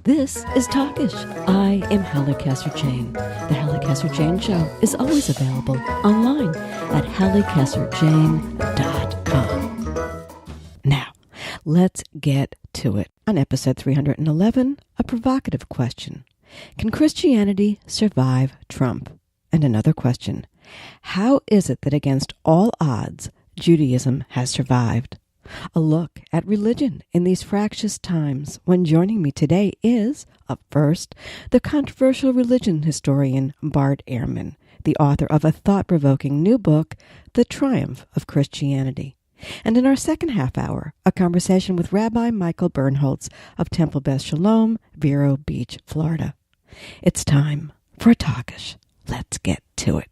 This is Talkish. I am Casser-Jayne. The Casser-Jayne Show is always available online at Casser-Jayne.com. Now, let's get to it. On episode 311, a provocative question. Can Christianity survive Trump? And another question. How is it that against all odds, Judaism has survived? A look at religion in these fractious times. When joining me today is, up first, the controversial religion historian Bart Ehrman, the author of a thought-provoking new book, The Triumph of Christianity. And in our second half hour, a conversation with Rabbi Michael Birnholz of Temple Beth Shalom, Vero Beach, Florida. It's time for a Talkish. Let's get to it.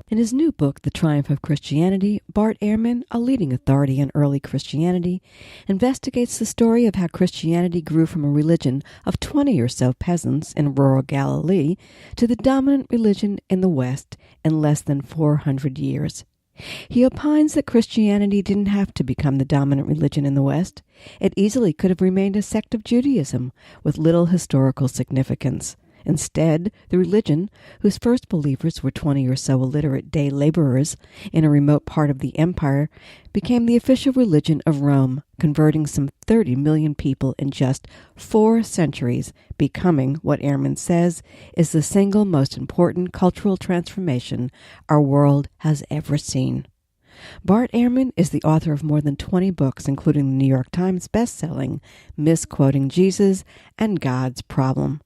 In his new book, The Triumph of Christianity, Bart Ehrman, a leading authority on early Christianity, investigates the story of how Christianity grew from a religion of 20 or so peasants in rural Galilee to the dominant religion in the West in less than 400 years. He opines that Christianity didn't have to become the dominant religion in the West. It easily could have remained a sect of Judaism with little historical significance. Instead, the religion, whose first believers were 20 or so illiterate day laborers in a remote part of the empire, became the official religion of Rome, converting some 30 million people in just 4 centuries, becoming what Ehrman says is the single most important cultural transformation our world has ever seen. Bart Ehrman is the author of more than 20 books, including the New York Times bestselling Misquoting Jesus and God's Problem.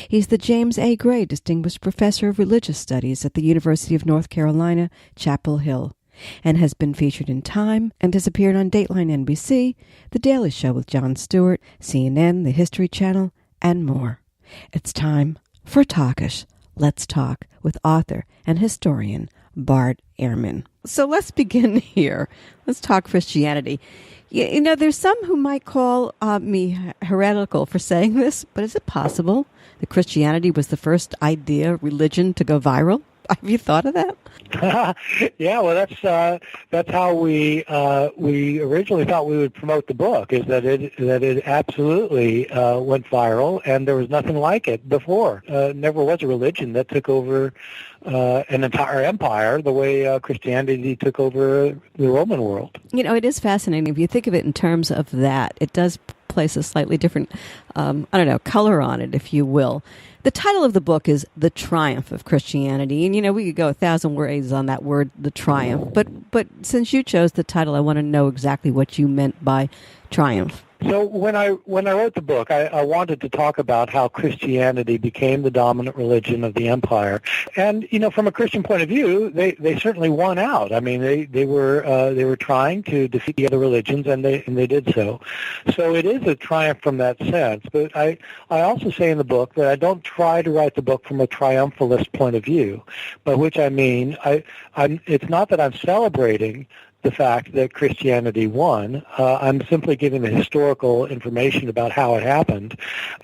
He's the James A. Gray Distinguished Professor of Religious Studies at the University of North Carolina, Chapel Hill, and has been featured in Time and has appeared on Dateline NBC, The Daily Show with Jon Stewart, CNN, The History Channel, and more. It's time for Talkish. Let's talk with author and historian Bart Ehrman. So let's begin here. Let's talk Christianity. You know, there's some who might call me heretical for saying this, but is it possible that Christianity was the first religion to go viral? Have you thought of that? Yeah, well, that's how we originally thought we would promote the book. Is that it absolutely went viral, and there was nothing like it before. Never was a religion that took over an entire empire the way Christianity took over the Roman world. You know, it is fascinating. If you think of it in terms of that, it does place a slightly different, color on it, if you will. The title of the book is The Triumph of Christianity. And, you know, we could go 1,000 ways on that word, the triumph. But since you chose the title, I want to know exactly what you meant by triumph. So when I wrote the book, I wanted to talk about how Christianity became the dominant religion of the empire, and you know, from a Christian point of view, they certainly won out. I mean, they were trying to defeat the other religions, and they did so. So it is a triumph from that sense. But I also say in the book that I don't try to write the book from a triumphalist point of view, by which I mean it's not that I'm celebrating the fact that Christianity won. I'm simply giving the historical information about how it happened.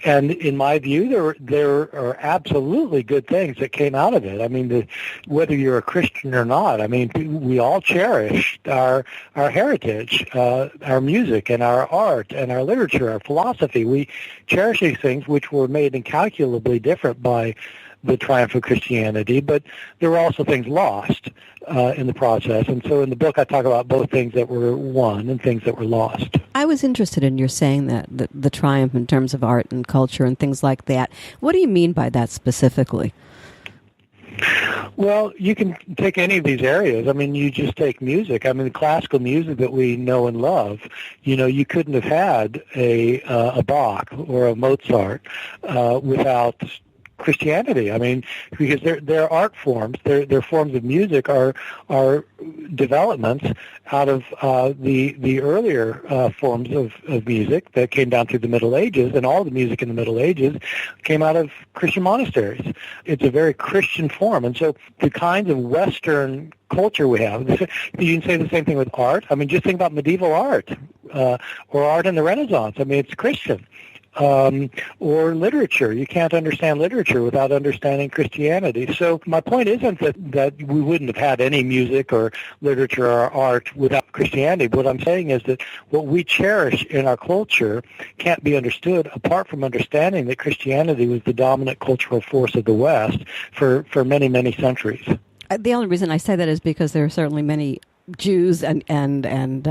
And in my view, there are absolutely good things that came out of it. I mean, whether you're a Christian or not, I mean, we all cherish our heritage, our music and our art and our literature, our philosophy. We cherish these things which were made incalculably different by the triumph of Christianity, but there were also things lost in the process. And so in the book, I talk about both things that were won and things that were lost. I was interested in your saying that, the triumph in terms of art and culture and things like that. What do you mean by that specifically? Well, you can take any of these areas. I mean, you just take music. I mean, the classical music that we know and love, you know, you couldn't have had a Bach or a Mozart without Christianity. I mean, because their art forms, their forms of music are developments out of the earlier forms of music that came down through the Middle Ages, and all the music in the Middle Ages came out of Christian monasteries. It's a very Christian form, and so the kinds of Western culture we have, you can say the same thing with art. I mean, just think about medieval art or art in the Renaissance. I mean, it's Christian. or literature. You can't understand literature without understanding Christianity. So my point isn't that we wouldn't have had any music or literature or art without Christianity. What I'm saying is that what we cherish in our culture can't be understood apart from understanding that Christianity was the dominant cultural force of the West for many, many centuries. The only reason I say that is because there are certainly many Jews and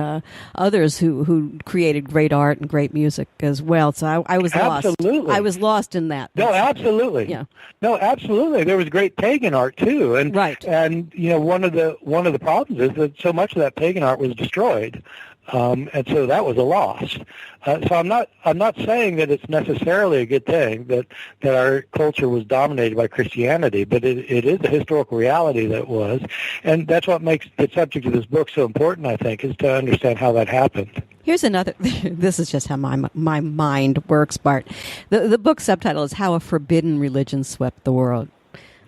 others who created great art and great music as well. So I was lost. Absolutely. I was lost in that. No, absolutely. Yeah. No, absolutely. There was great pagan art too, and right. And one of the problems is that so much of that pagan art was destroyed. And so that was a loss. So I'm not saying that it's necessarily a good thing that our culture was dominated by Christianity, but it is a historical reality that it was, and that's what makes the subject of this book so important, I think, is to understand how that happened. Here's another. This is just how my mind works, Bart. The book subtitle is "How a Forbidden Religion Swept the World."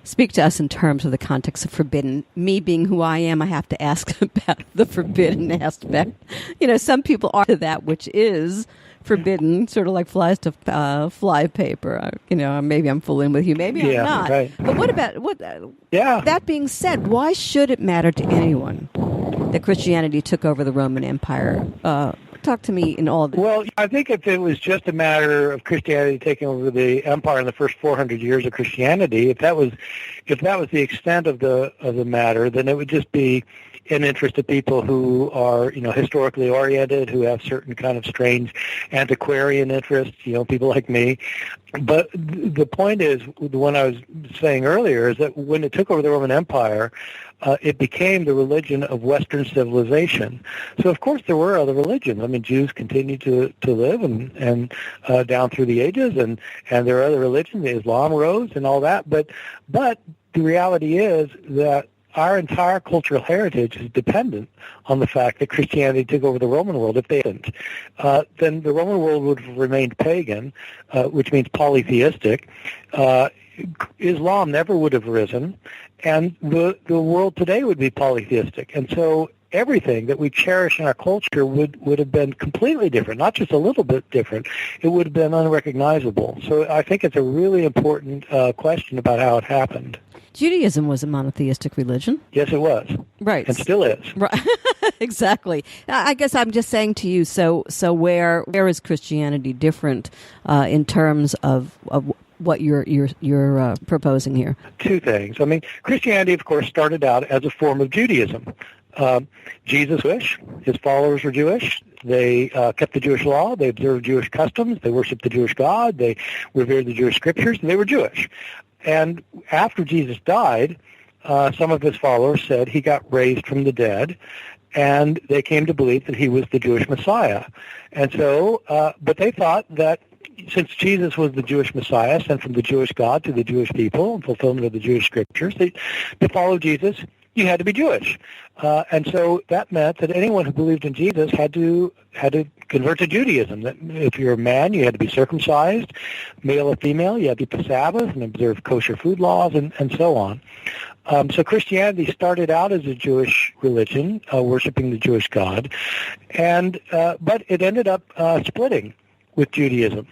Speak to us in terms of the context of forbidden. Me being who I am, I have to ask about the forbidden aspect. Some people are to that which is forbidden, sort of like flies to fly paper. Maybe I'm fooling with you. Maybe I'm not. Right. But what about that being said, why should it matter to anyone that Christianity took over the Roman Empire? Talk to me in all of this. Well, I think if it was just a matter of Christianity taking over the empire in the first 400 years of Christianity, if that was the extent of the matter, then it would just be an interest of people who are, historically oriented, who have certain kind of strange antiquarian interests, people like me. But the point is, the one I was saying earlier, is that when it took over the Roman Empire, it became the religion of Western civilization. So, of course, there were other religions. I mean, Jews continued to live and down through the ages, and there are other religions. Islam rose and all that. But the reality is that our entire cultural heritage is dependent on the fact that Christianity took over the Roman world. If they didn't, then the Roman world would have remained pagan, which means polytheistic. Islam never would have risen, and the world today would be polytheistic. And so everything that we cherish in our culture would have been completely different, not just a little bit different. It would have been unrecognizable. So I think it's a really important question about how it happened. Judaism was a monotheistic religion. Yes, it was. Right. And still is. Right. Exactly. I guess I'm just saying to you, so where is Christianity different in terms of what you're proposing here? Two things. I mean, Christianity, of course, started out as a form of Judaism. Jesus was Jewish. His followers were Jewish. They kept the Jewish law. They observed Jewish customs. They worshiped the Jewish God. They revered the Jewish scriptures. And they were Jewish. And after Jesus died, some of his followers said he got raised from the dead, and they came to believe that he was the Jewish Messiah. And so, but they thought that since Jesus was the Jewish Messiah, sent from the Jewish God to the Jewish people in fulfillment of the Jewish scriptures, to follow Jesus, you had to be Jewish. And so that meant that anyone who believed in Jesus had to convert to Judaism. That if you're a man, you had to be circumcised, male or female, you had to keep the Sabbath and observe kosher food laws, and so on. So Christianity started out as a Jewish religion, worshiping the Jewish God, and but it ended up splitting with Judaism.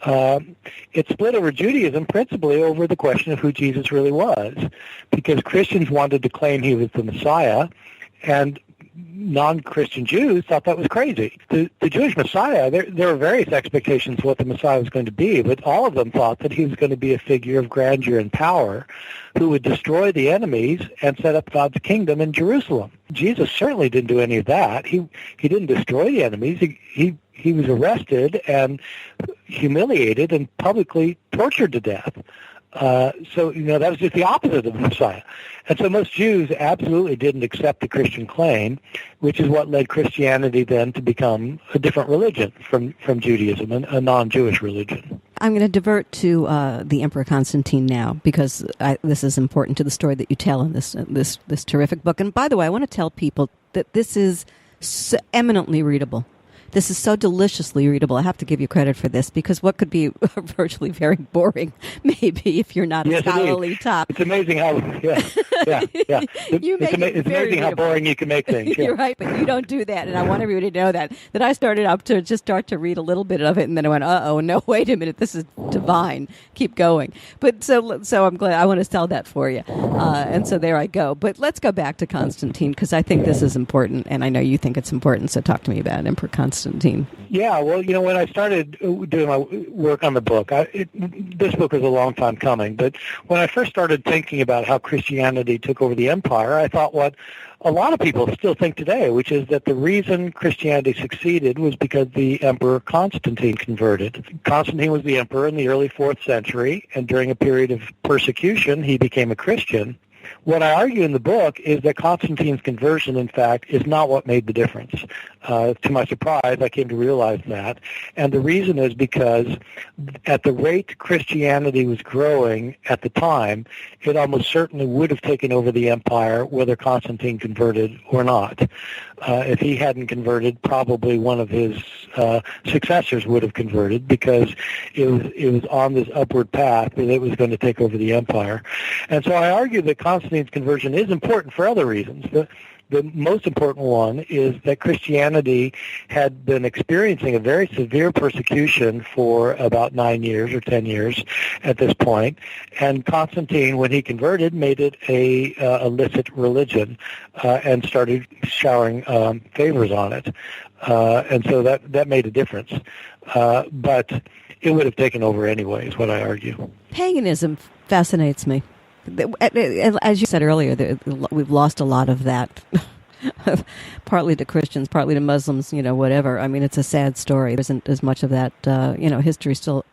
It split over Judaism principally over the question of who Jesus really was, because Christians wanted to claim he was the Messiah, and non-Christian Jews thought that was crazy. The Jewish Messiah, there were various expectations of what the Messiah was going to be, but all of them thought that he was going to be a figure of grandeur and power who would destroy the enemies and set up God's kingdom in Jerusalem. Jesus certainly didn't do any of that. He didn't destroy the enemies. He was arrested and humiliated and publicly tortured to death. So, that was just the opposite of the Messiah. And so most Jews absolutely didn't accept the Christian claim, which is what led Christianity then to become a different religion from Judaism, a non-Jewish religion. I'm going to divert to the Emperor Constantine now, because this is important to the story that you tell in this terrific book. And by the way, I want to tell people that this is eminently readable. This is so deliciously readable. I have to give you credit for this, because what could be virtually very boring, maybe, if you're not a scholarly top. It's amazing how, It's amazing how boring you can make things. Yeah. You're right, but you don't do that, and I want everybody to know that I started up to just start to read a little bit of it, and then I went, no, wait a minute, this is divine. Keep going. But so I'm glad. I want to sell that for you. And so there I go. But let's go back to Constantine, because I think this is important, and I know you think it's important, so talk to me about Emperor Constantine. Yeah, well, when I started doing my work on the book, this book was a long time coming, but when I first started thinking about how Christianity took over the empire, I thought what a lot of people still think today, which is that the reason Christianity succeeded was because the Emperor Constantine converted. Constantine was the emperor in the early 4th century, and during a period of persecution, he became a Christian. What I argue in the book is that Constantine's conversion, in fact, is not what made the difference. To my surprise, I came to realize that. And the reason is because at the rate Christianity was growing at the time, it almost certainly would have taken over the empire whether Constantine converted or not. If he hadn't converted, probably one of his successors would have converted, because it was on this upward path that it was going to take over the empire. And so I argue that Constantine's conversion is important for other reasons. The most important one is that Christianity had been experiencing a very severe persecution for about 9 years or 10 years at this point, and Constantine, when he converted, made it a illicit religion and started showering favors on it, and so that made a difference. But it would have taken over anyway, is what I argue. Paganism fascinates me. As you said earlier, we've lost a lot of that, partly to Christians, partly to Muslims, whatever. I mean, it's a sad story. There isn't as much of that, history still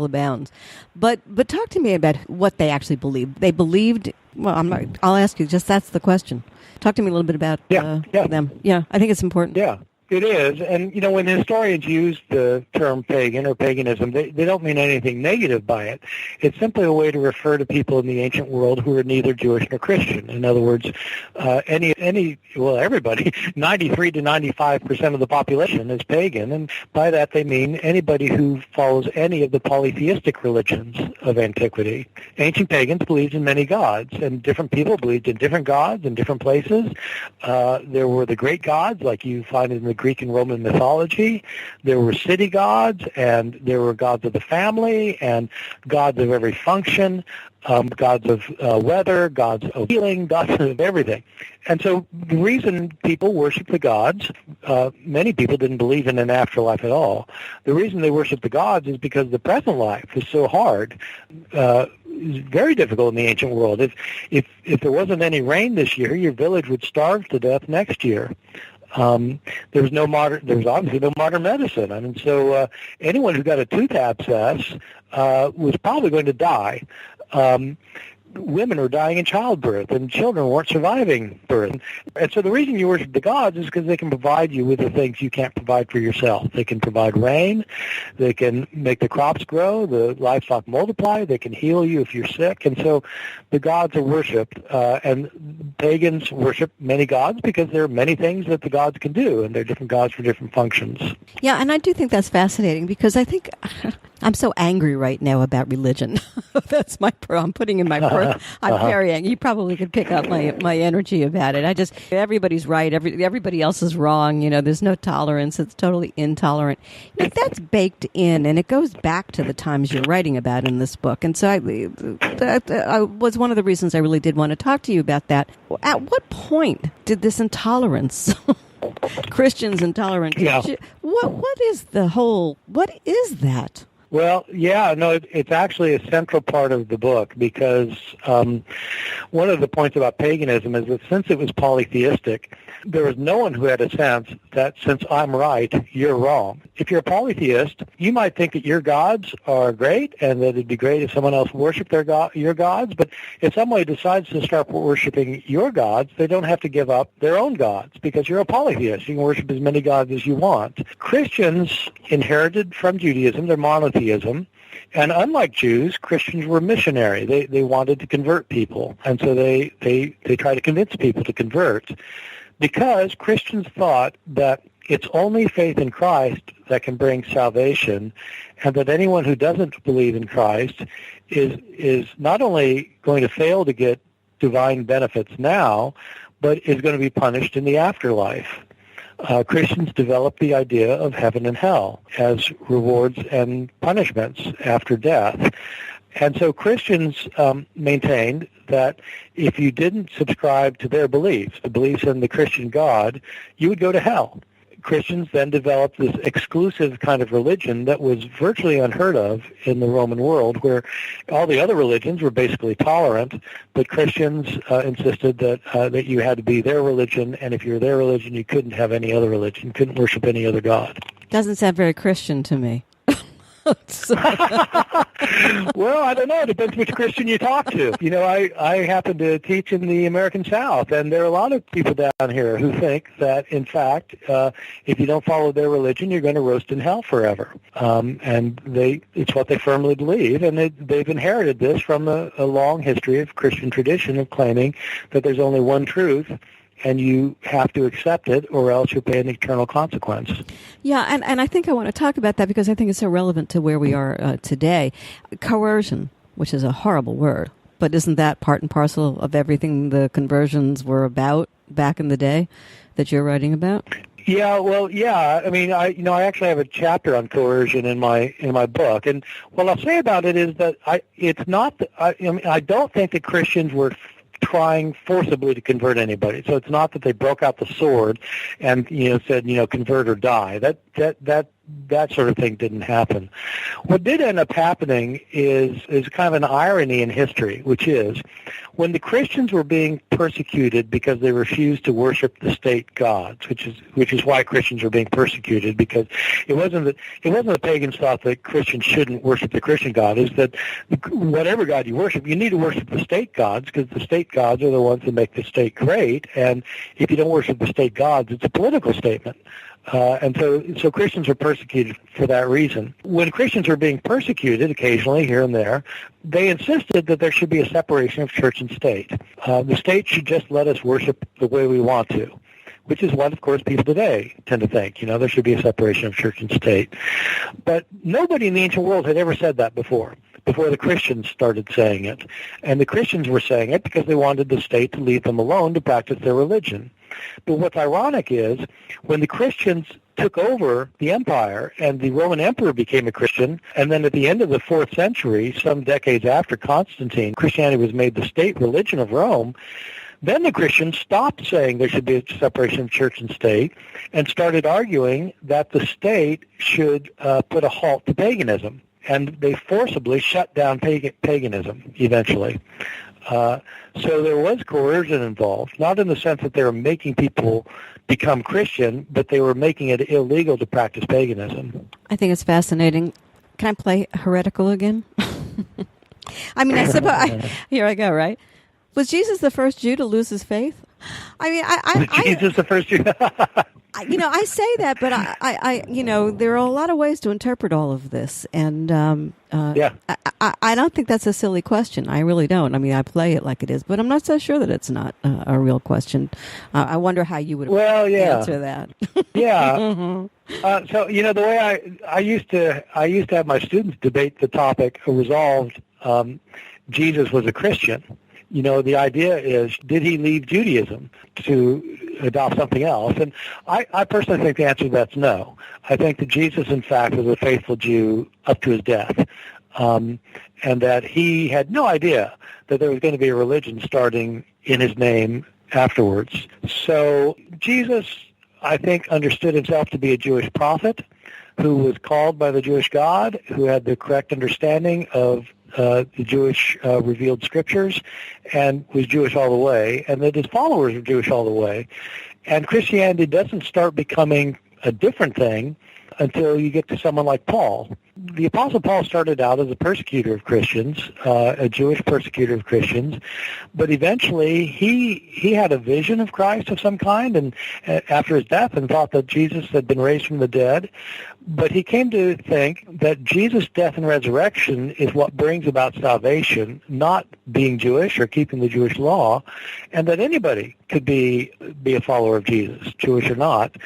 abounds. But talk to me about what they actually believed. They believed, I'll ask you, just that's the question. Talk to me a little bit about them. Yeah, I think it's important. Yeah. It is, and when historians use the term pagan or paganism, they don't mean anything negative by it. It's simply a way to refer to people in the ancient world who are neither Jewish nor Christian. In other words, everybody, 93 to 95% of the population is pagan, and by that they mean anybody who follows any of the polytheistic religions of antiquity. Ancient pagans believed in many gods, and different people believed in different gods in different places. There were the great gods, like you find in the Greek and Roman mythology. There were city gods, and there were gods of the family, and gods of every function, gods of weather, gods of healing, gods of everything. And so the reason people worship the gods, many people didn't believe in an afterlife at all. The reason they worship the gods is because the present life is so hard. It's very difficult in the ancient world. If there wasn't any rain this year, your village would starve to death next year. There was obviously no modern medicine. I mean, so anyone who got a tooth abscess was probably going to die. Women were dying in childbirth, and children weren't surviving birth. And so the reason you worship the gods is because they can provide you with the things you can't provide for yourself. They can provide rain. They can make the crops grow, the livestock multiply. They can heal you if you're sick. And so the gods are worshipped, and pagans worship many gods because there are many things that the gods can do, and they're different gods for different functions. Yeah, and I do think that's fascinating, because I think I'm so angry right now about religion. That's I'm putting in my I'm very angry. You probably could pick up my energy about it. Everybody's right. Everybody else is wrong. There's no tolerance. It's totally intolerant. But that's baked in, and it goes back to the times you're writing about in this book. And so I was one of the reasons I really did want to talk to you about that. At what point did this intolerance, Christians intolerant, what is that? Well, yeah, no, it's actually a central part of the book, because one of the points about paganism is that since it was polytheistic, there was no one who had a sense that since I'm right, you're wrong. If you're a polytheist, you might think that your gods are great and that it'd be great if someone else worshipped your gods, but if somebody decides to start worshiping your gods, they don't have to give up their own gods, because you're a polytheist. You can worship as many gods as you want. Christians inherited from Judaism their monotheism, and unlike Jews, Christians were missionary. They wanted to convert people, and so they tried to convince people to convert, because Christians thought that it's only faith in Christ that can bring salvation, and that anyone who doesn't believe in Christ is not only going to fail to get divine benefits now, but is going to be punished in the afterlife. Christians developed the idea of heaven and hell as rewards and punishments after death. And so Christians maintained that if you didn't subscribe to their beliefs, the beliefs in the Christian God, you would go to hell. Christians then developed this exclusive kind of religion that was virtually unheard of in the Roman world, where all the other religions were basically tolerant, but Christians insisted that you had to be their religion, and if you were their religion, you couldn't have any other religion, couldn't worship any other god. Doesn't sound very Christian to me. Well, I don't know. It depends which Christian you talk to. You know, I happen to teach in the American South, and there are a lot of people down here who think that, in fact, if you don't follow their religion, you're going to roast in hell forever. And it's what they firmly believe, and they've inherited this from a long history of Christian tradition of claiming that there's only one truth, and you have to accept it, or else you'll pay an eternal consequence. Yeah, and I think I want to talk about that because I think it's so relevant to where we are today. Coercion, which is a horrible word, but isn't that part and parcel of everything the conversions were about back in the day that you're writing about? Yeah, well, yeah. I mean, I actually have a chapter on coercion in my book, and what I'll say about it is that I don't think that Christians were trying forcibly to convert anybody. So it's not that they broke out the sword and said convert or die. That sort of thing didn't happen. What did end up happening is kind of an irony in history, which is when the Christians were being persecuted because they refused to worship the state gods, which is why Christians were being persecuted, because it wasn't the pagans thought that Christians shouldn't worship the Christian God. Is that whatever God you worship, you need to worship the state gods, because the state gods are the ones that make the state great, and if you don't worship the state gods, it's a political statement. And so Christians were persecuted for that reason. When Christians were being persecuted occasionally here and there, they insisted that there should be a separation of church and state. The state should just let us worship the way we want to, which is what, of course, people today tend to think. There should be a separation of church and state. But nobody in the ancient world had ever said that before the Christians started saying it. And the Christians were saying it because they wanted the state to leave them alone to practice their religion. But what's ironic is when the Christians took over the empire and the Roman emperor became a Christian, and then at the end of the 4th century, some decades after Constantine, Christianity was made the state religion of Rome, then the Christians stopped saying there should be a separation of church and state and started arguing that the state should put a halt to paganism. And they forcibly shut down paganism eventually. So there was coercion involved, not in the sense that they were making people become Christian, but they were making it illegal to practice paganism. I think it's fascinating. Can I play heretical again? I mean, I suppose, here I go, right? Was Jesus the first Jew to lose his faith? I mean, Jesus the first Jew? I say that, but I there are a lot of ways to interpret all of this, and I don't think that's a silly question. I really don't. I mean, I play it like it is, but I'm not so sure that it's not a real question. I wonder how you would answer that. Yeah. Mm-hmm. So the way I used to have my students debate the topic resolved. Jesus was a Christian. The idea is, did he leave Judaism to adopt something else? And I personally think the answer to that's no. I think that Jesus, in fact, was a faithful Jew up to his death, and that he had no idea that there was going to be a religion starting in his name afterwards. So Jesus, I think, understood himself to be a Jewish prophet who was called by the Jewish God, who had the correct understanding of the Jewish revealed scriptures, and was Jewish all the way, and that his followers were Jewish all the way. And Christianity doesn't start becoming a different thing until you get to someone like Paul. The Apostle Paul started out as a persecutor of Christians, a Jewish persecutor of Christians, but eventually he had a vision of Christ of some kind, and after his death, and thought that Jesus had been raised from the dead. But he came to think that Jesus' death and resurrection is what brings about salvation, not being Jewish or keeping the Jewish law, and that anybody could be a follower of Jesus, Jewish or not.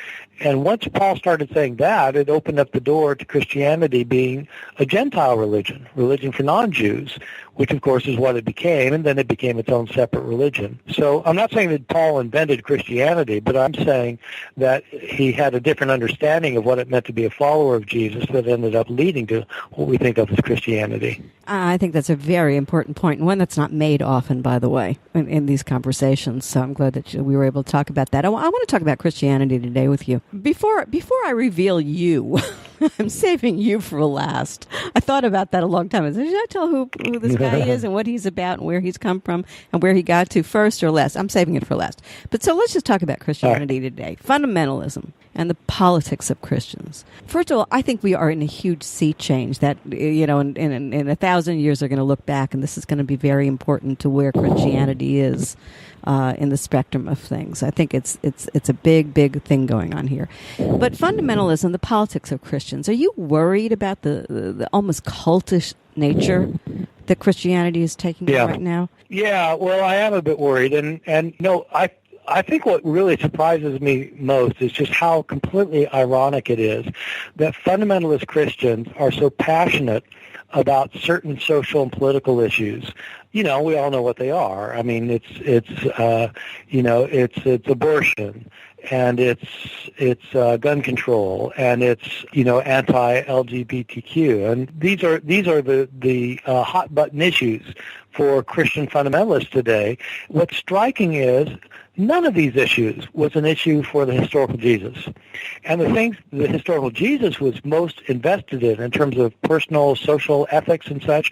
And once Paul started saying that, it opened up the door to Christianity being a Gentile religion for non-Jews, which of course is what it became, and then it became its own separate religion. So I'm not saying that Paul invented Christianity, but I'm saying that he had a different understanding of what it meant to be a follower of Jesus that ended up leading to what we think of as Christianity. I think that's a very important point, and one that's not made often, by the way, in these conversations. So I'm glad that we were able to talk about that. I want to talk about Christianity today with you. Before I reveal you, I'm saving you for last. I thought about that a long time. I said, should I tell who this guy is and what he's about and where he's come from and where he got to first or last? I'm saving it for last. But so let's just talk about Christianity today. Fundamentalism and the politics of Christians. First of all, I think we are in a huge sea change that, in 1,000 years, they're going to look back, and this is going to be very important to where Christianity is in the spectrum of things. I think it's a big thing going on here. But fundamentalism, the politics of Christians, are you worried about the almost cultish nature that Christianity is taking on right now? Yeah, well, I am a bit worried, and I think what really surprises me most is just how completely ironic it is that fundamentalist Christians are so passionate about certain social and political issues. We all know what they are. I mean, it's abortion, and it's gun control, and it's anti-LGBTQ, and these are the hot button issues for Christian fundamentalists today. What's striking is none of these issues was an issue for the historical Jesus. And the things the historical Jesus was most invested in terms of personal, social ethics and such,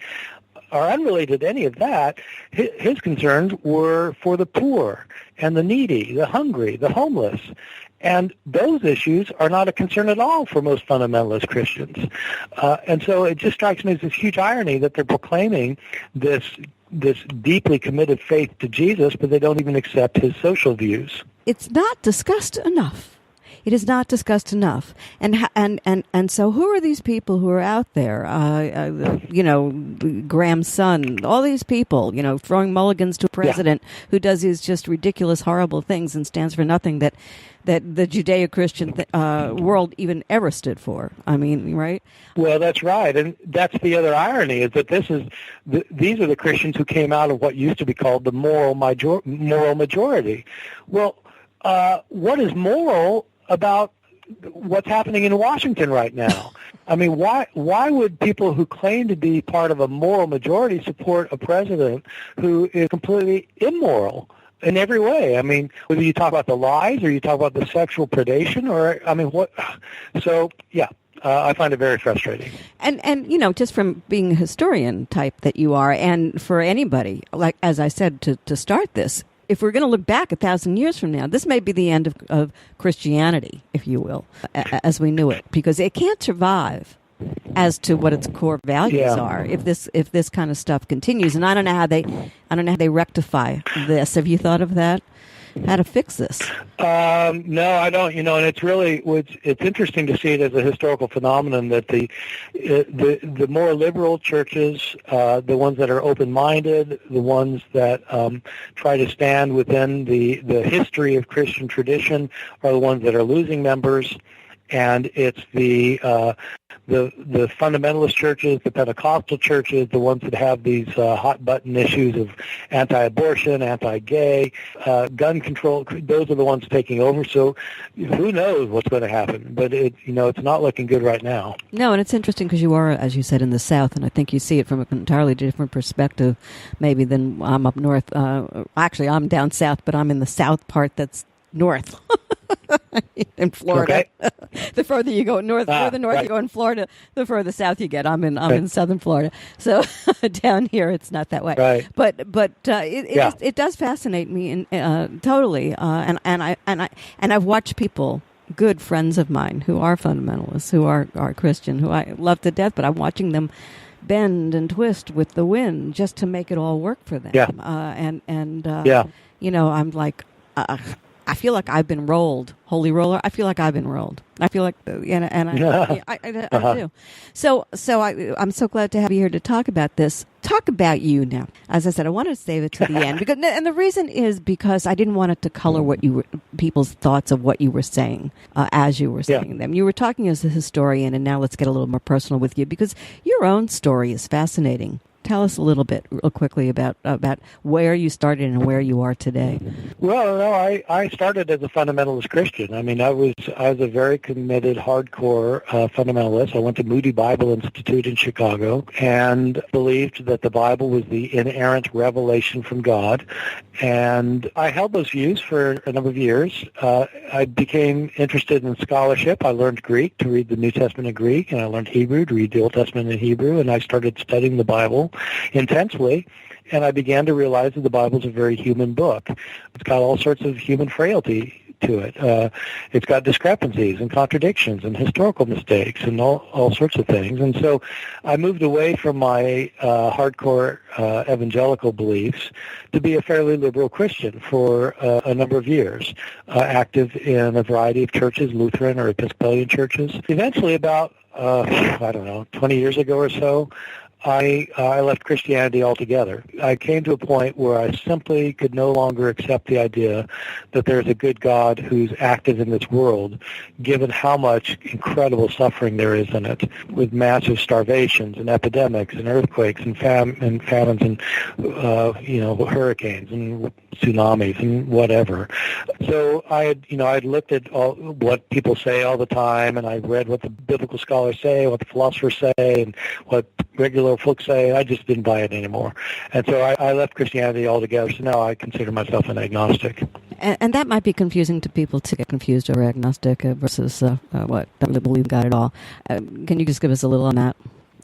are unrelated to any of that. His concerns were for the poor and the needy, the hungry, the homeless. And those issues are not a concern at all for most fundamentalist Christians. And so it just strikes me as this huge irony that they're proclaiming this deeply committed faith to Jesus, but they don't even accept his social views. It's not discussed enough. It is not discussed enough. And so who are these people who are out there? Graham's son, all these people, throwing mulligans to a president who does these just ridiculous, horrible things and stands for nothing that the Judeo-Christian world even ever stood for. I mean, right? Well, that's right. And that's the other irony, is that these are the Christians who came out of what used to be called the moral majority. Well, what is moral about what's happening in Washington right now? I mean, why would people who claim to be part of a moral majority support a president who is completely immoral in every way? I mean, whether you talk about the lies or you talk about the sexual predation, or, I mean, what? So, yeah. I find it very frustrating. And just from being a historian type that you are, and for anybody, like, as I said to start this, if we're going to look back 1,000 years from now, this may be the end of Christianity, if you will, as we knew it, because it can't survive as to what its core values are if this kind of stuff continues. And I don't know how they rectify this. Have you thought of that? How to fix this? No, I don't. And it's interesting to see it as a historical phenomenon that the more liberal churches, the ones that are open-minded, the ones that try to stand within the history of Christian tradition, are the ones that are losing members. And it's the fundamentalist churches, the Pentecostal churches, the ones that have these hot-button issues of anti-abortion, anti-gay, gun control. Those are the ones taking over. So who knows what's going to happen? But it's not looking good right now. No, and it's interesting because you are, as you said, in the South, and I think you see it from an entirely different perspective, maybe than I'm up north. Actually, I'm down south, but I'm in the south part that's north. In Florida. Okay. The further you go north, you go in Florida, the further south you get. I'm in southern Florida, so down here it's not that way. Right. But it does fascinate me totally. And I've watched people good friends of mine who are fundamentalists, who are Christian, who I love to death, but I'm watching them bend and twist with the wind just to make it all work for them. Yeah. I'm like, I feel like I've been rolled. Holy roller, I feel like I've been rolled. I feel like, I do. So I'm so glad to have you here to talk about this. Talk about you now. As I said, I wanted to save it to the end and the reason is because I didn't want it to color people's thoughts of what you were saying as you were saying them. You were talking as a historian, and now let's get a little more personal with you because your own story is fascinating. Tell us a little bit, real quickly, about where you started and where you are today. Well, no, I started as a fundamentalist Christian. I mean, I was a very committed, hardcore fundamentalist. I went to Moody Bible Institute in Chicago and believed that the Bible was the inerrant revelation from God. And I held those views for a number of years. I became interested in scholarship. I learned Greek to read the New Testament in Greek, and I learned Hebrew to read the Old Testament in Hebrew, and I started studying the Bible intensely, and I began to realize that the Bible is a very human book. It's got all sorts of human frailty to it. It's got discrepancies and contradictions and historical mistakes and all sorts of things. And so I moved away from my hardcore evangelical beliefs to be a fairly liberal Christian for a number of years, active in a variety of churches, Lutheran or Episcopalian churches. Eventually, about, 20 years ago or so, I left Christianity altogether. I came to a point where I simply could no longer accept the idea that there's a good God who's active in this world, given how much incredible suffering there is in it, with massive starvations and epidemics and earthquakes and famines and hurricanes and tsunamis and whatever. So I'd looked at what people say all the time, and I read what the biblical scholars say, what the philosophers say, and what regular folks say. I just didn't buy it anymore. And so I left Christianity altogether. So now I consider myself an agnostic. And that might be confusing to people to get confused over agnostic versus what? Don't believe God at all. Can you just give us a little on that?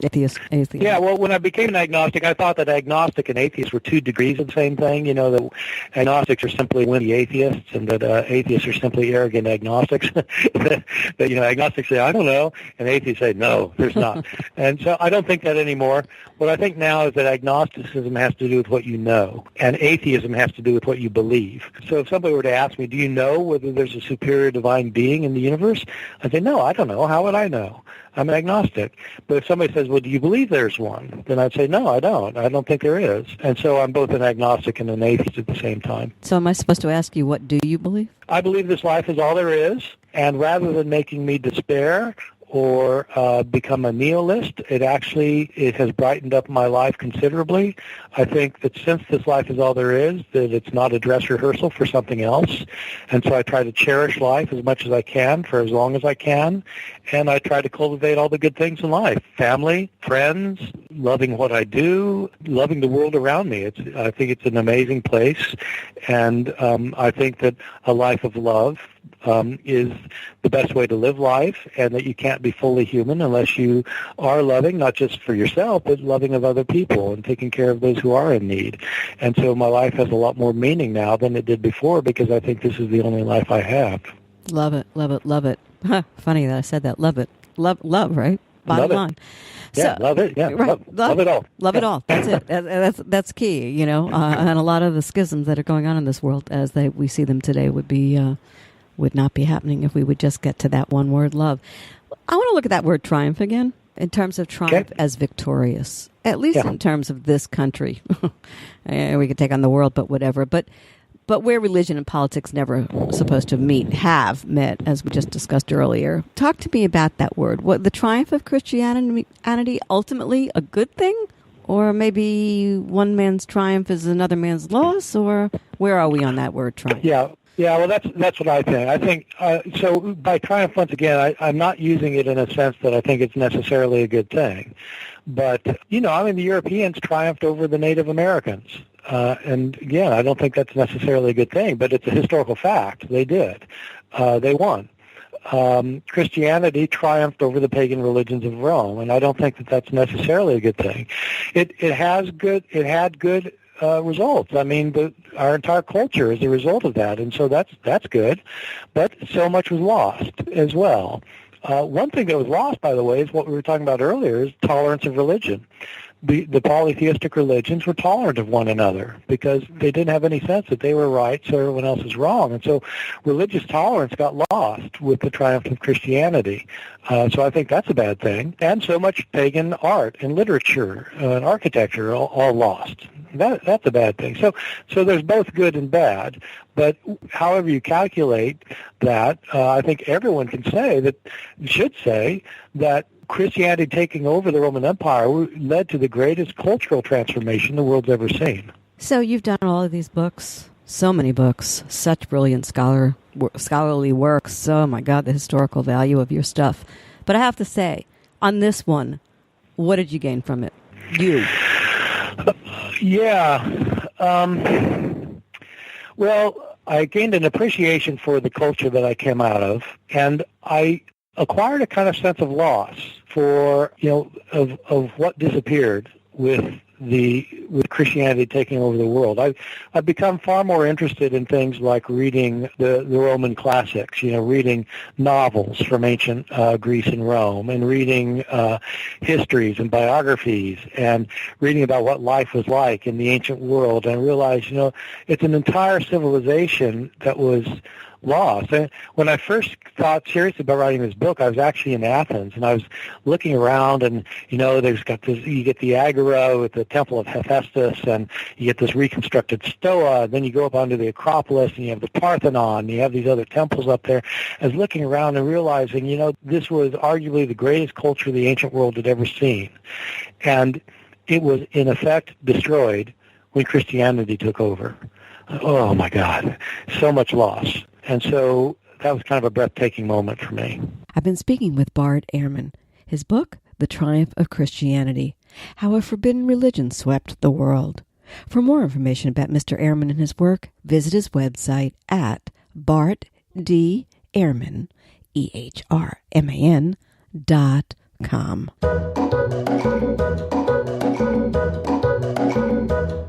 Atheist. Yeah, well, when I became an agnostic, I thought that agnostic and atheist were two degrees of the same thing. That agnostics are simply windy atheists, and that atheists are simply arrogant agnostics. that agnostics say, I don't know, and atheists say, no, there's not. And so I don't think that anymore. What I think now is that agnosticism has to do with what you know, and atheism has to do with what you believe. So if somebody were to ask me, do you know whether there's a superior divine being in the universe? I'd say, no, I don't know. How would I know? I'm agnostic. But if somebody says, well, do you believe there's one? Then I'd say, no, I don't. I don't think there is. And so I'm both an agnostic and an atheist at the same time. So am I supposed to ask you, what do you believe? I believe this life is all there is. And rather than making me despair or become a nihilist, it has brightened up my life considerably. I think that since this life is all there is, that it's not a dress rehearsal for something else. And so I try to cherish life as much as I can for as long as I can. And I try to cultivate all the good things in life. Family, friends, loving what I do, loving the world around me. I think it's an amazing place. And I think that a life of love is the best way to live life, and that you can't be fully human unless you are loving, not just for yourself, but loving of other people and taking care of those who are in need. And so my life has a lot more meaning now than it did before, because I think this is the only life I have. Love it, love it, love it. Huh, funny that I said that. Love it. Love, right? Bottom line. Yeah, love it. Yeah, right. love it all. Love it all. That's it. That's key, and a lot of the schisms that are going on in this world as we see them today would not be happening if we would just get to that one word, love. I want to look at that word triumph again, in terms of triumph as victorious, at least in terms of this country. We could take on the world, but whatever. But where religion and politics never supposed to have met, as we just discussed earlier. Talk to me about that word. What the triumph of Christianity ultimately a good thing? Or maybe one man's triumph is another man's loss? Or where are we on that word triumph? Yeah, well, that's what I think. I think, so by triumph, once again, I'm not using it in a sense that I think it's necessarily a good thing. But, the Europeans triumphed over the Native Americans. And, again, I don't think that's necessarily a good thing, but it's a historical fact. They did. They won. Christianity triumphed over the pagan religions of Rome, and I don't think that that's necessarily a good thing. It had good results. I mean, our entire culture is a result of that, and so that's good. But so much was lost as well. One thing that was lost, by the way, is what we were talking about earlier, is tolerance of religion. The polytheistic religions were tolerant of one another because they didn't have any sense that they were right, so everyone else is wrong. And so religious tolerance got lost with the triumph of Christianity. So I think that's a bad thing. And so much pagan art and literature and architecture all lost. That's a bad thing. So there's both good and bad. But however you calculate that, I think everyone should say that Christianity taking over the Roman Empire led to the greatest cultural transformation the world's ever seen. So you've done all of these books, so many books, such brilliant scholarly works. Oh, my God, the historical value of your stuff. But I have to say, on this one, what did you gain from it? You. Well, I gained an appreciation for the culture that I came out of, and I acquired a kind of sense of loss for, of what disappeared with Christianity taking over the world. I've become far more interested in things like reading the Roman classics, reading novels from ancient Greece and Rome, and reading histories and biographies, and reading about what life was like in the ancient world, and realize, it's an entire civilization that was lost. And when I first thought seriously about writing this book, I was actually in Athens, and I was looking around, and there's got this. You get the Agora with the Temple of Hephaestus, and you get this reconstructed Stoa. And then you go up onto the Acropolis, and you have the Parthenon, and you have these other temples up there. I was looking around and realizing, this was arguably the greatest culture the ancient world had ever seen, and it was in effect destroyed when Christianity took over. Oh my God, so much loss. And so that was kind of a breathtaking moment for me. I've been speaking with Bart Ehrman. His book, The Triumph of Christianity, How a Forbidden Religion Swept the World. For more information about Mr. Ehrman and his work, visit his website at bartehrman, EHRMAN.com.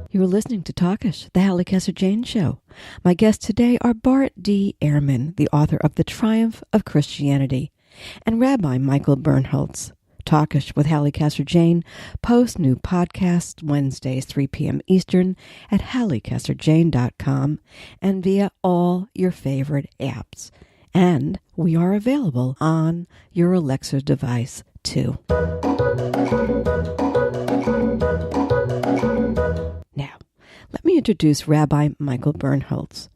You are listening to Talkish, the Hallie Casser-Jayne Show. My guests today are Bart D. Ehrman, the author of The Triumph of Christianity, and Rabbi Michael Birnholz. Talkish with Hallie Casser-Jayne posts new podcasts Wednesdays, 3 p.m. Eastern at HallieCasserJayne.com and via all your favorite apps. And we are available on your Alexa device, too. Now, let me introduce Rabbi Michael Birnholz.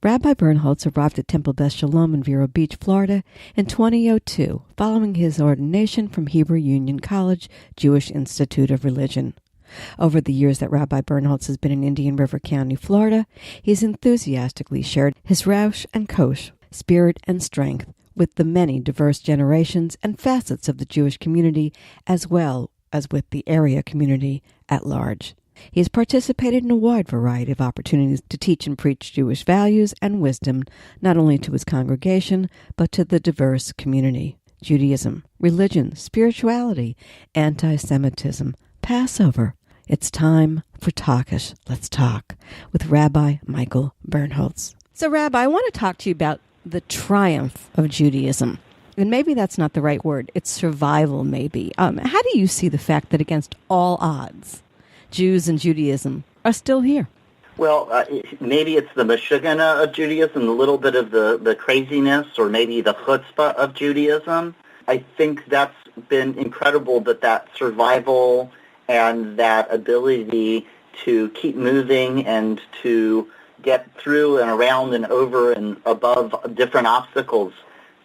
Rabbi Birnholz arrived at Temple Beth Shalom in Vero Beach, Florida in 2002, following his ordination from Hebrew Union College Jewish Institute of Religion. Over the years that Rabbi Birnholz has been in Indian River County, Florida, he's enthusiastically shared his Roush and Kosh, spirit and strength, with the many diverse generations and facets of the Jewish community, as well as with the area community at large. He has participated in a wide variety of opportunities to teach and preach Jewish values and wisdom, not only to his congregation, but to the diverse community. Judaism, religion, spirituality, anti-Semitism, Passover. It's time for Talkish. Let's talk with Rabbi Michael Birnholz. So, Rabbi, I want to talk to you about the triumph of Judaism. And maybe that's not the right word. It's survival, maybe. How do you see the fact that against all odds, Jews and Judaism are still here? Well, maybe it's the meshugana of Judaism, a little bit of the craziness, or maybe the chutzpah of Judaism. I think that's been incredible, that survival and that ability to keep moving and to get through and around and over and above different obstacles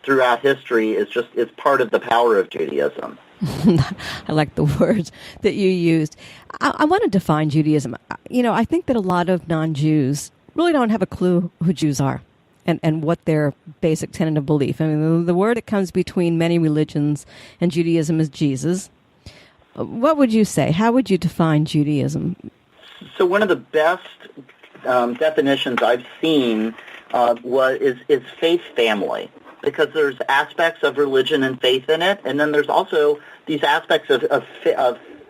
throughout history is part of the power of Judaism. I like the words that you used. I want to define Judaism. I think that a lot of non-Jews really don't have a clue who Jews are and what their basic tenet of belief. I mean, the word that comes between many religions and Judaism is Jesus. What would you say? How would you define Judaism? So one of the best definitions I've seen is faith family. Because there's aspects of religion and faith in it, and then there's also these aspects of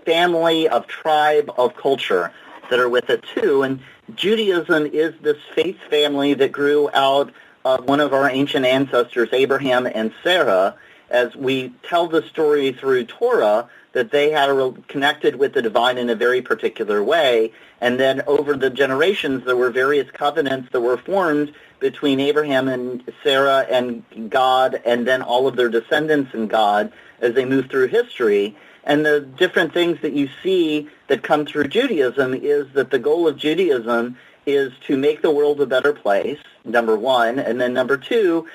family, of tribe, of culture. that are with it too. And Judaism is this faith family that grew out of one of our ancient ancestors, Abraham and Sarah. As we tell the story through Torah, that they had connected with the divine in a very particular way, and then over the generations there were various covenants that were formed between Abraham and Sarah and God, and then all of their descendants and God as they move through history. And the different things that you see that come through Judaism is that the goal of Judaism is to make the world a better place, number one, and then number two,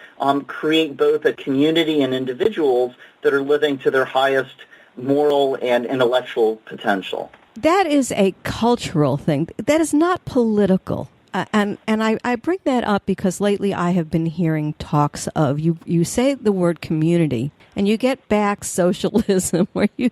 create both a community and individuals that are living to their highest moral and intellectual potential. That is a cultural thing. That is not political. And I bring that up because lately I have been hearing talks of, you say the word community, and you get back socialism, or you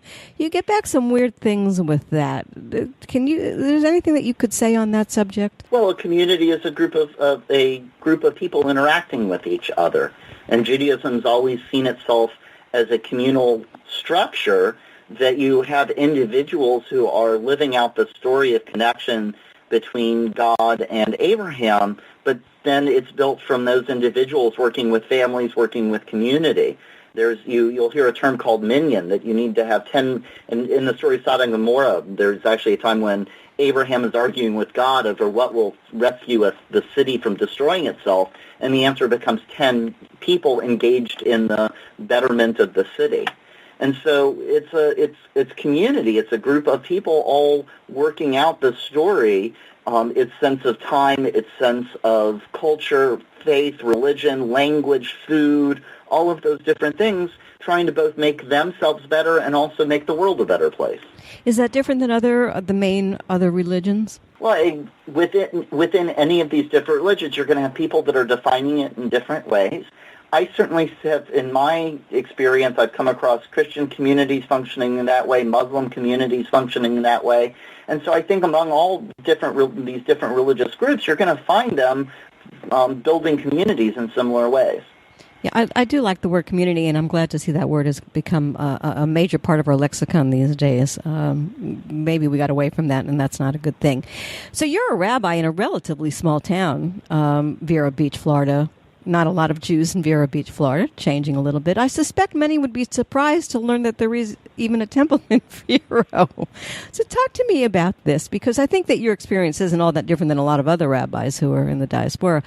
get back some weird things with that. There's anything that you could say on that subject? Well, a community is a group of people interacting with each other. And Judaism's always seen itself as a communal structure, that you have individuals who are living out the story of connection between God and Abraham, but then it's built from those individuals working with families, working with community. You'll hear a term called minyan, that you need to have 10, in the story of Sodom and Gomorrah, there's actually a time when Abraham is arguing with God over what will rescue the city from destroying itself, and the answer becomes 10 people engaged in the betterment of the city. And so it's community. It's a group of people all working out the story, its sense of time, its sense of culture, faith, religion, language, food, all of those different things, trying to both make themselves better and also make the world a better place. Is that different than the main other religions? Well, within any of these different religions, you're going to have people that are defining it in different ways. I certainly have, in my experience, I've come across Christian communities functioning in that way, Muslim communities functioning in that way. And so I think among all these different religious groups, you're going to find them building communities in similar ways. Yeah, I do like the word community, and I'm glad to see that word has become a major part of our lexicon these days. Maybe we got away from that, and that's not a good thing. So you're a rabbi in a relatively small town, Vero Beach, Florida. Not a lot of Jews in Vero Beach, Florida, changing a little bit. I suspect many would be surprised to learn that there is even a temple in Vero. So talk to me about this, because I think that your experience isn't all that different than a lot of other rabbis who are in the diaspora.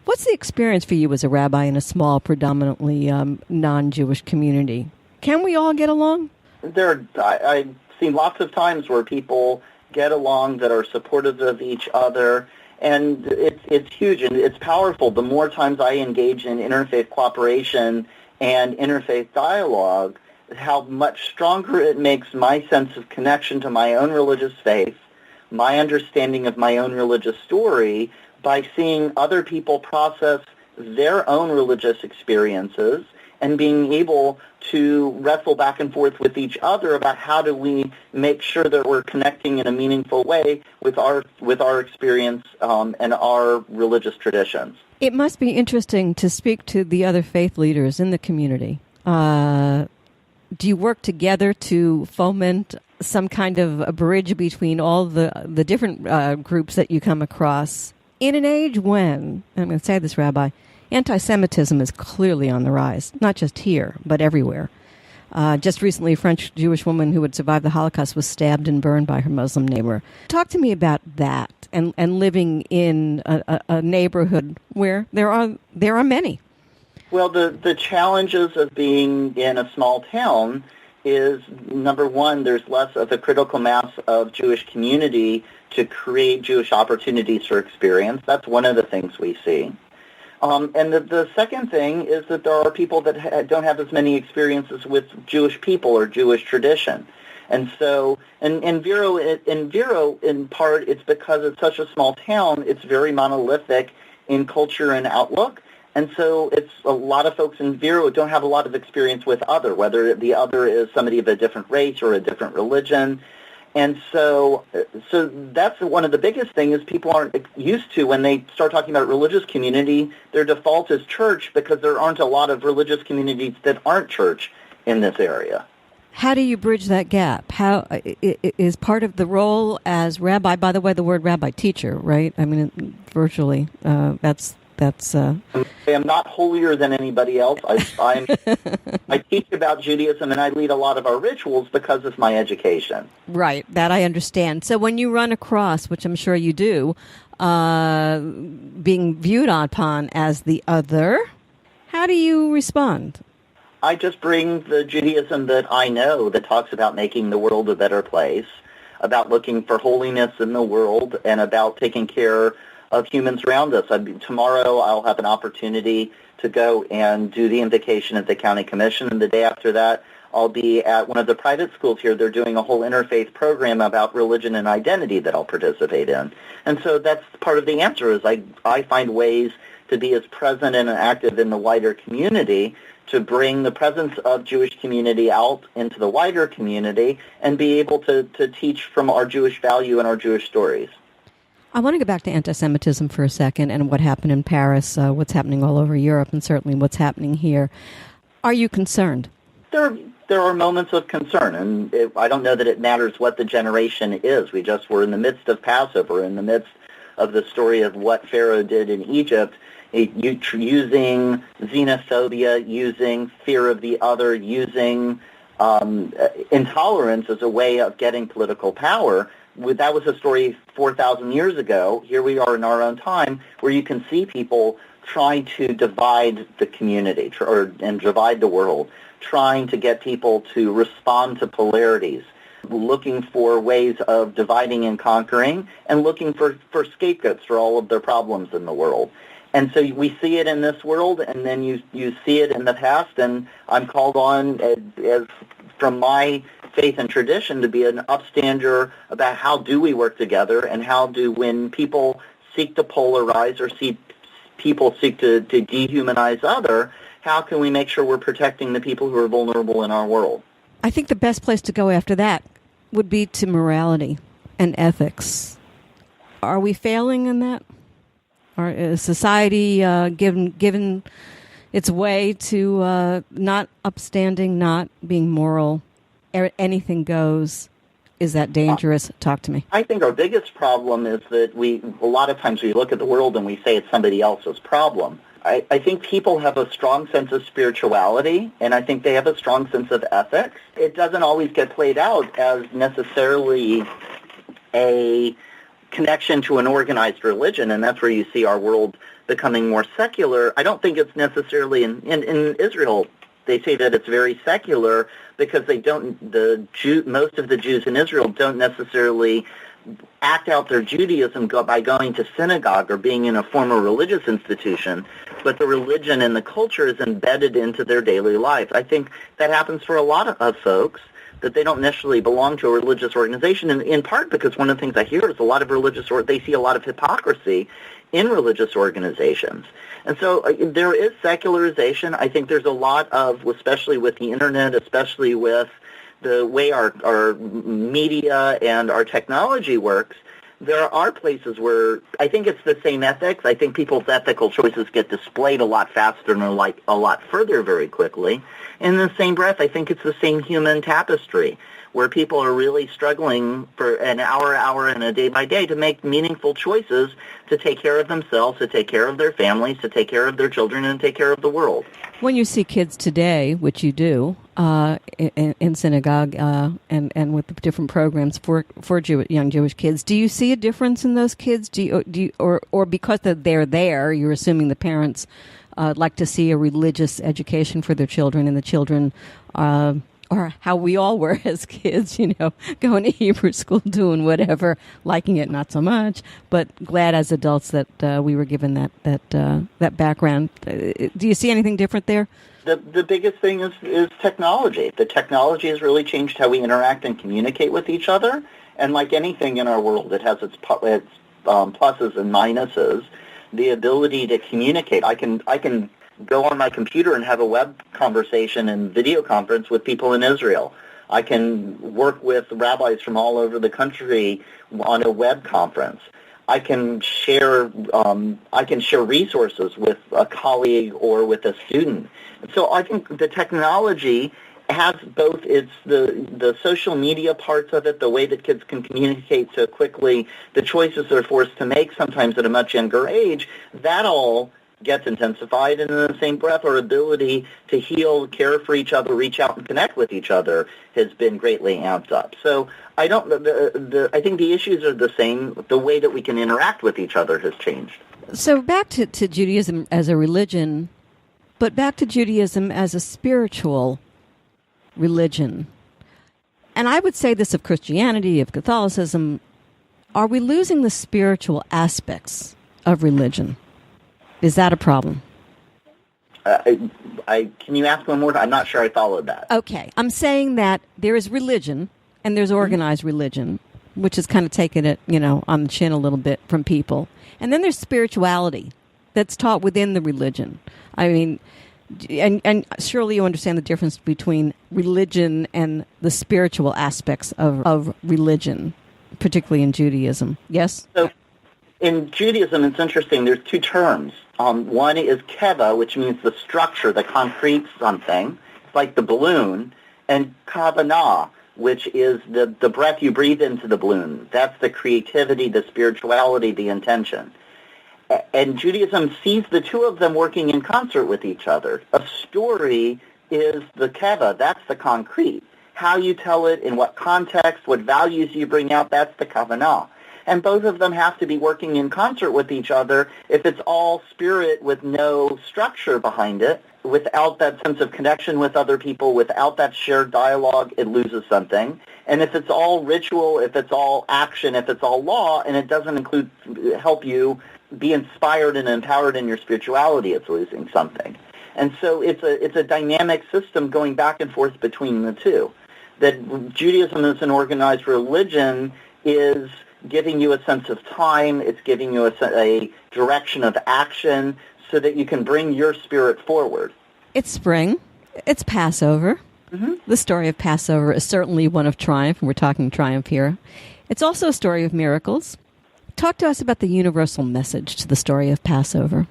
What's the experience for you as a rabbi in a small, predominantly non-Jewish community? Can we all get along? I've seen lots of times where people get along, that are supportive of each other, and it's huge and it's powerful. The more times I engage in interfaith cooperation and interfaith dialogue, how much stronger it makes my sense of connection to my own religious faith, my understanding of my own religious story, by seeing other people process their own religious experiences and being able to wrestle back and forth with each other about how do we make sure that we're connecting in a meaningful way with our experience and our religious traditions. It must be interesting to speak to the other faith leaders in the community. Do you work together to foment some kind of a bridge between all the different groups that you come across? In an age when, I'm going to say this, Rabbi, anti-Semitism is clearly on the rise, not just here, but everywhere. Just recently, a French Jewish woman who had survived the Holocaust was stabbed and burned by her Muslim neighbor. Talk to me about that and living in a neighborhood where there are many. Well, the challenges of being in a small town is, number one, there's less of a critical mass of Jewish community to create Jewish opportunities for experience. That's one of the things we see. And the second thing is that there are people that don't have as many experiences with Jewish people or Jewish tradition. And so, in Vero, in part, it's because it's such a small town, it's very monolithic in culture and outlook. And so it's a lot of folks in Vero don't have a lot of experience with other, whether the other is somebody of a different race or a different religion. And so that's one of the biggest things people aren't used to when they start talking about religious community. Their default is church because there aren't a lot of religious communities that aren't church in this area. How do you bridge that gap? How is part of the role as rabbi? By the way, the word rabbi, teacher, right? I mean, virtually, that's. I am not holier than anybody else. I teach about Judaism, and I lead a lot of our rituals because of my education. Right, that I understand. So when you run across, which I'm sure you do, being viewed upon as the other, how do you respond? I just bring the Judaism that I know that talks about making the world a better place, about looking for holiness in the world, and about taking care of humans around us. Tomorrow I'll have an opportunity to go and do the invocation at the county commission, and the day after that I'll be at one of the private schools here. They're doing a whole interfaith program about religion and identity that I'll participate in. And so that's part of the answer is I find ways to be as present and active in the wider community to bring the presence of Jewish community out into the wider community and be able to teach from our Jewish value and our Jewish stories. I want to go back to anti-Semitism for a second and what happened in Paris, what's happening all over Europe, and certainly what's happening here. Are you concerned? There are moments of concern, and I don't know that it matters what the generation is. We just were in the midst of Passover, in the midst of the story of what Vero did in Egypt, using xenophobia, using fear of the other, using intolerance as a way of getting political power. That was a story 4,000 years ago. Here we are in our own time where you can see people trying to divide the community and divide the world, trying to get people to respond to polarities, looking for ways of dividing and conquering, and looking for scapegoats for all of their problems in the world. And so we see it in this world, and then you see it in the past, and I'm called on as from my faith and tradition to be an upstander about how do we work together and how do, when people seek to polarize or people seek to dehumanize other, how can we make sure we're protecting the people who are vulnerable in our world? I think the best place to go after that would be to morality and ethics. Are we failing in that? Is society given its way to not upstanding, not being moral, anything goes? Is that dangerous? Talk to me. I think our biggest problem is that a lot of times we look at the world and we say it's somebody else's problem. I think people have a strong sense of spirituality, and I think they have a strong sense of ethics. It doesn't always get played out as necessarily a connection to an organized religion, and that's where you see our world becoming more secular. I don't think it's necessarily in Israel. They say that it's very secular because most of the Jews in Israel don't necessarily act out their Judaism by going to synagogue or being in a formal religious institution, but the religion and the culture is embedded into their daily life. I think that happens for a lot of folks, that they don't necessarily belong to a religious organization, and in part because one of the things I hear is a lot of they see a lot of hypocrisy in religious organizations. And so there is secularization. I think there's a lot of, especially with the internet, especially with the way our media and our technology works, there are places where I think it's the same ethics. I think people's ethical choices get displayed a lot faster and a lot further very quickly. In the same breath, I think it's the same human tapestry where people are really struggling for an hour, and a day by day to make meaningful choices to take care of themselves, to take care of their families, to take care of their children, and take care of the world. When you see kids today, which you do, in synagogue and with the different programs for young Jewish kids, do you see a difference in those kids? Or because they're there, you're assuming the parents like to see a religious education for their children, and the children or how we all were as kids, going to Hebrew school, doing whatever, liking it not so much, but glad as adults that we were given that background. Do you see anything different there? The biggest thing is technology. The technology has really changed how we interact and communicate with each other, and like anything in our world, it has its pluses and minuses. The ability to communicate, I can go on my computer and have a web conversation and video conference with people in Israel. I can work with rabbis from all over the country on a web conference. I can share resources with a colleague or with a student. So I think the technology has both the social media parts of it, the way that kids can communicate so quickly, the choices they're forced to make sometimes at a much younger age, that all gets intensified, and in the same breath, our ability to heal, care for each other, reach out and connect with each other has been greatly amped up. So I think the issues are the same. The way that we can interact with each other has changed. So back to Judaism as a religion, but back to Judaism as a spiritual religion. And I would say this of Christianity, of Catholicism. Are we losing the spiritual aspects of religion? Is that a problem? Can you ask one more time? I'm not sure I followed that. Okay. I'm saying that there is religion and there's organized religion, which is kind of taking it, on the chin a little bit from people. And then there's spirituality that's taught within the religion. I mean, and surely you understand the difference between religion and the spiritual aspects of religion, particularly in Judaism. Yes? So in Judaism, it's interesting. There's two terms. One is keva, which means the structure, the concrete something. It's like the balloon. And kavanah, which is the breath you breathe into the balloon. That's the creativity, the spirituality, the intention. And Judaism sees the two of them working in concert with each other. A story is the keva, that's the concrete. How you tell it, in what context, what values you bring out, that's the kavanah. And both of them have to be working in concert with each other. If it's all spirit with no structure behind it, without that sense of connection with other people, without that shared dialogue, it loses something. And if it's all ritual, if it's all action, if it's all law, and it doesn't help you be inspired and empowered in your spirituality, it's losing something. And so it's a dynamic system going back and forth between the two. That Judaism as an organized religion is giving you a sense of time, it's giving you a direction of action so that you can bring your spirit forward. It's spring. It's Passover. Mm-hmm. The story of Passover is certainly one of triumph, and we're talking triumph here. It's also a story of miracles. Talk to us about the universal message to the story of Passover.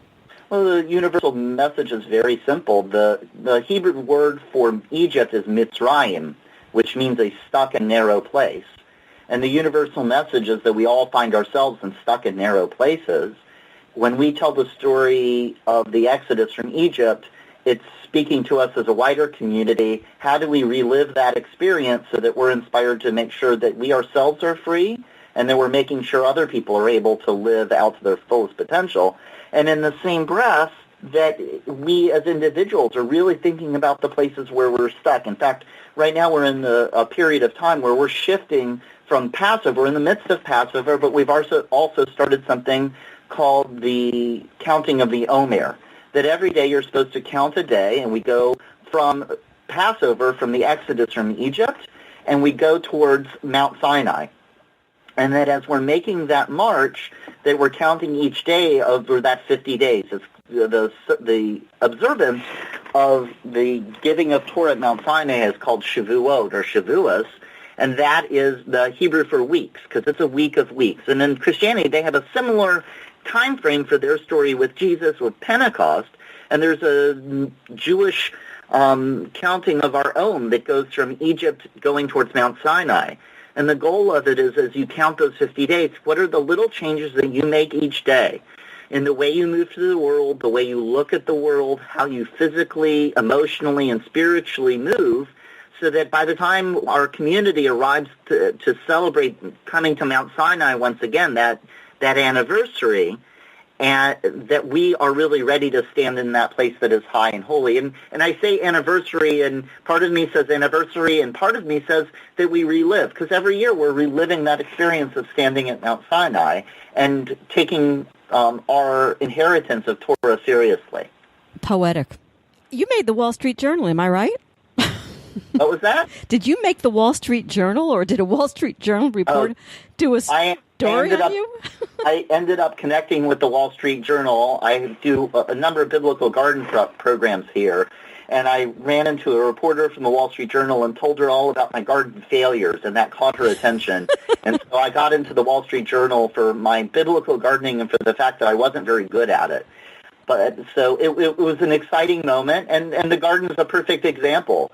Well, the universal message is very simple. The Hebrew word for Egypt is Mitzrayim, which means a stuck and narrow place. And the universal message is that we all find ourselves in stuck and narrow places. When we tell the story of the Exodus from Egypt, it's speaking to us as a wider community. How do we relive that experience so that we're inspired to make sure that we ourselves are free and that we're making sure other people are able to live out to their fullest potential? And in the same breath, that we as individuals are really thinking about the places where we're stuck. In fact, right now we're in a period of time where we're shifting from Passover, in the midst of Passover, but we've also started something called the counting of the Omer, that every day you're supposed to count a day, and we go from Passover, from the Exodus from Egypt, and we go towards Mount Sinai. And that as we're making that march, that we're counting each day over that 50 days. It's the observance of the giving of Torah at Mount Sinai is called Shavuot or Shavuos, and that is the Hebrew for weeks, because it's a week of weeks. And in Christianity, they have a similar time frame for their story with Jesus, with Pentecost, and there's a Jewish counting of our own that goes from Egypt going towards Mount Sinai. And the goal of it is, as you count those 50 days, what are the little changes that you make each day in the way you move through the world, the way you look at the world, how you physically, emotionally, and spiritually move, so that by the time our community arrives to celebrate coming to Mount Sinai once again, that anniversary, and that we are really ready to stand in that place that is high and holy. And I say anniversary, and part of me says anniversary, and part of me says that we relive, because every year we're reliving that experience of standing at Mount Sinai and taking our inheritance of Torah seriously. Poetic. You made the Wall Street Journal, am I right? What was that? Did you make the Wall Street Journal, or did a Wall Street Journal report do a story on you? I ended up connecting with the Wall Street Journal. I do a number of biblical garden programs here, and I ran into a reporter from the Wall Street Journal and told her all about my garden failures, and that caught her attention. And so I got into the Wall Street Journal for my biblical gardening and for the fact that I wasn't very good at it. But so it was an exciting moment, and the garden is a perfect example.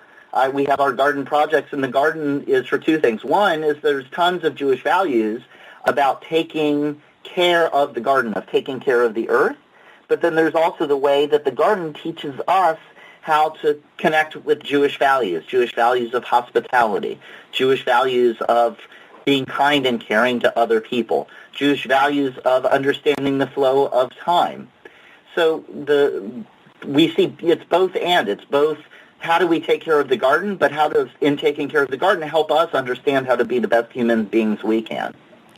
We have our garden projects, and the garden is for two things. One is there's tons of Jewish values about taking care of the garden, of taking care of the earth. But then there's also the way that the garden teaches us how to connect with Jewish values of hospitality, Jewish values of being kind and caring to other people, Jewish values of understanding the flow of time. So we see it's both and. It's both how do we take care of the garden, but how does, in taking care of the garden, help us understand how to be the best human beings we can.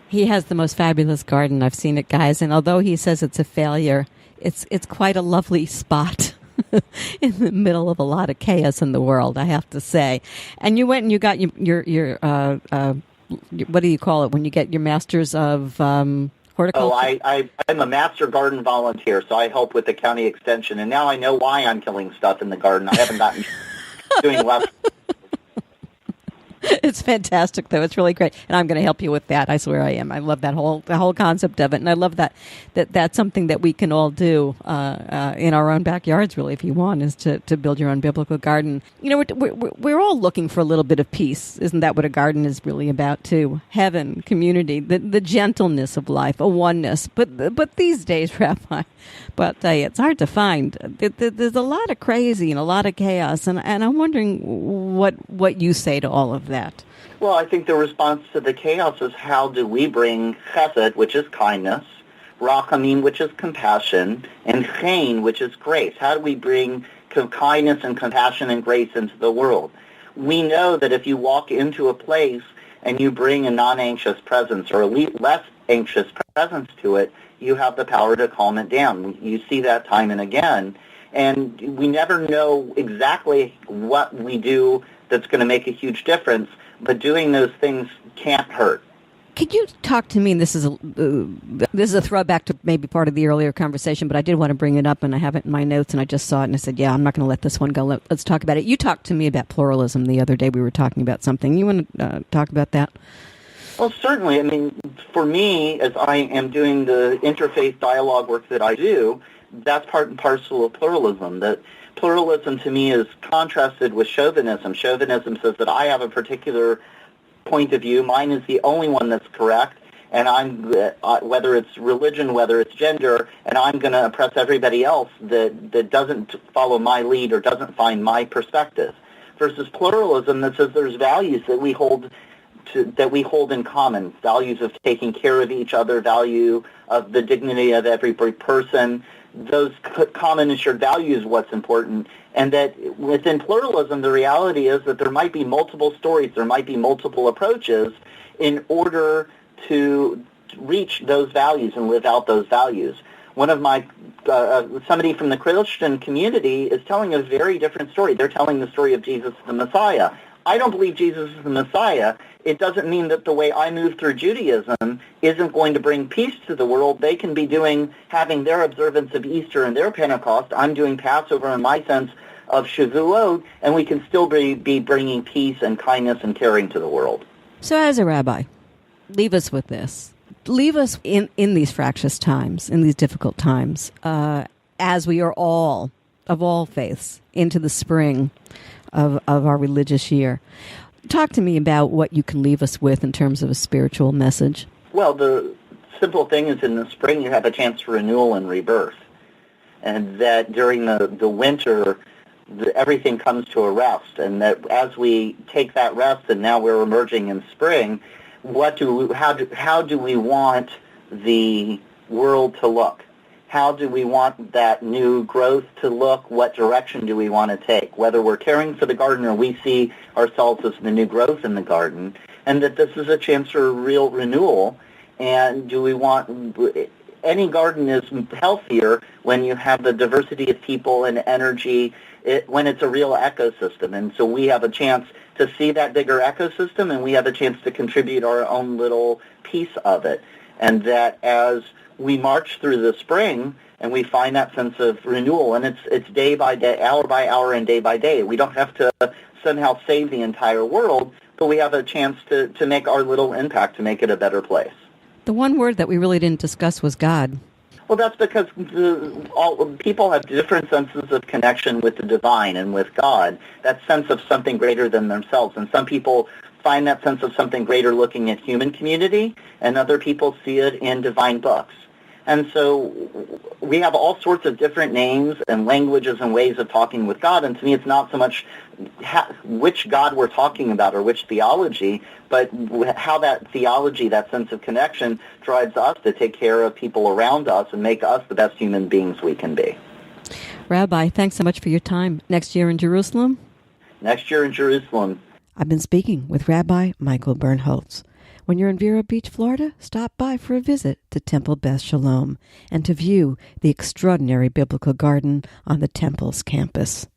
He has the most fabulous garden. I've seen it, guys. And although he says it's a failure, it's quite a lovely spot in the middle of a lot of chaos in the world, I have to say. And you went and you got your what do you call it when you get your master's of horticulture? Oh, I'm a master garden volunteer, so I help with the county extension. And now I know why I'm killing stuff in the garden. I haven't gotten doing less. It's fantastic, though. It's really great, and I'm going to help you with that. I swear I am. I love the whole concept of it, and I love that's something that we can all do in our own backyards. Really, if you want, is to build your own biblical garden. You know, we're all looking for a little bit of peace. Isn't that what a garden is really about too? Heaven, community, the gentleness of life, a oneness. But these days, Rabbi, but I'll tell you, it's hard to find. There's a lot of crazy and a lot of chaos, and I'm wondering what you say to all of that. Well, I think the response to the chaos is how do we bring chesed, which is kindness, rachamim, which is compassion, and chen, which is grace. How do we bring kindness and compassion and grace into the world? We know that if you walk into a place and you bring a non-anxious presence or a less anxious presence to it, you have the power to calm it down. You see that time and again. And we never know exactly what we do that's going to make a huge difference, but doing those things can't hurt. Could you talk to me, and this is a throwback to maybe part of the earlier conversation, but I did want to bring it up, and I have it in my notes, and I just saw it, and I said, yeah, I'm not going to let this one go. Let's talk about it. You talked to me about pluralism the other day. We were talking about something. You want to talk about that? Well, certainly. I mean, for me, as I am doing the interfaith dialogue work that I do, that's part and parcel of pluralism. That pluralism to me is contrasted with chauvinism. Chauvinism says that I have a particular point of view. Mine is the only one that's correct, and I'm whether it's religion, whether it's gender, and I'm going to oppress everybody else that doesn't follow my lead or doesn't find my perspective. Versus pluralism that says there's values that we hold in common, values of taking care of each other, value of the dignity of every person. Those common and shared values what's important, and that within pluralism, the reality is that there might be multiple stories, there might be multiple approaches in order to reach those values and live out those values. One of my, somebody from the Christian community is telling a very different story. They're telling the story of Jesus the Messiah. I don't believe Jesus is the Messiah. It doesn't mean that the way I move through Judaism isn't going to bring peace to the world. They can be having their observance of Easter and their Pentecost. I'm doing Passover in my sense of Shavuot, and we can still be bringing peace and kindness and caring to the world. So as a rabbi, leave us with this. Leave us in these fractious times, in these difficult times, as we are all, of all faiths, into the spring of our religious year. Talk to me about what you can leave us with in terms of a spiritual message. Well, the simple thing is in the spring you have a chance for renewal and rebirth. And that during the winter, everything comes to a rest. And that as we take that rest and now we're emerging in spring, how do we want the world to look? How do we want that new growth to look? What direction do we want to take? Whether we're caring for the garden or we see ourselves as the new growth in the garden, and that this is a chance for real renewal. And do we want any garden is healthier when you have the diversity of people and energy, when it's a real ecosystem. And so we have a chance to see that bigger ecosystem, and we have a chance to contribute our own little piece of it. And that as we march through the spring and we find that sense of renewal, and it's day by day, hour by hour, and day by day. We don't have to somehow save the entire world, but we have a chance to make our little impact, to make it a better place. The one word that we really didn't discuss was God. Well, that's because people have different senses of connection with the divine and with God, that sense of something greater than themselves. And some people find that sense of something greater looking at human community, and other people see it in divine books. And so we have all sorts of different names and languages and ways of talking with God, and to me it's not so much which God we're talking about or which theology, but how that theology, that sense of connection, drives us to take care of people around us and make us the best human beings we can be. Rabbi, thanks so much for your time. Next year in Jerusalem? Next year in Jerusalem. I've been speaking with Rabbi Michael Birnholz. When you're in Vero Beach, Florida, stop by for a visit to Temple Beth Shalom and to view the extraordinary biblical garden on the temple's campus.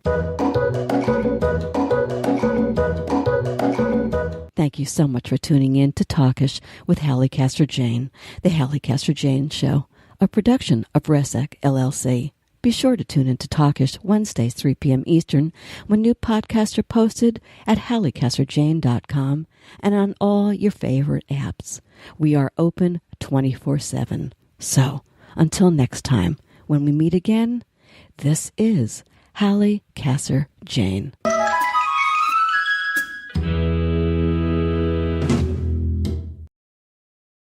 Thank you so much for tuning in to Talkish with Hallie Casser-Jayne, the Hallie Casser-Jayne Show, a production of RESEC LLC. Be sure to tune in to Talkish Wednesdays, 3 p.m. Eastern, when new podcasts are posted at HallieCasserJayne.com and on all your favorite apps. We are open 24/7. So, until next time, when we meet again, this is Hallie Casser-Jayne.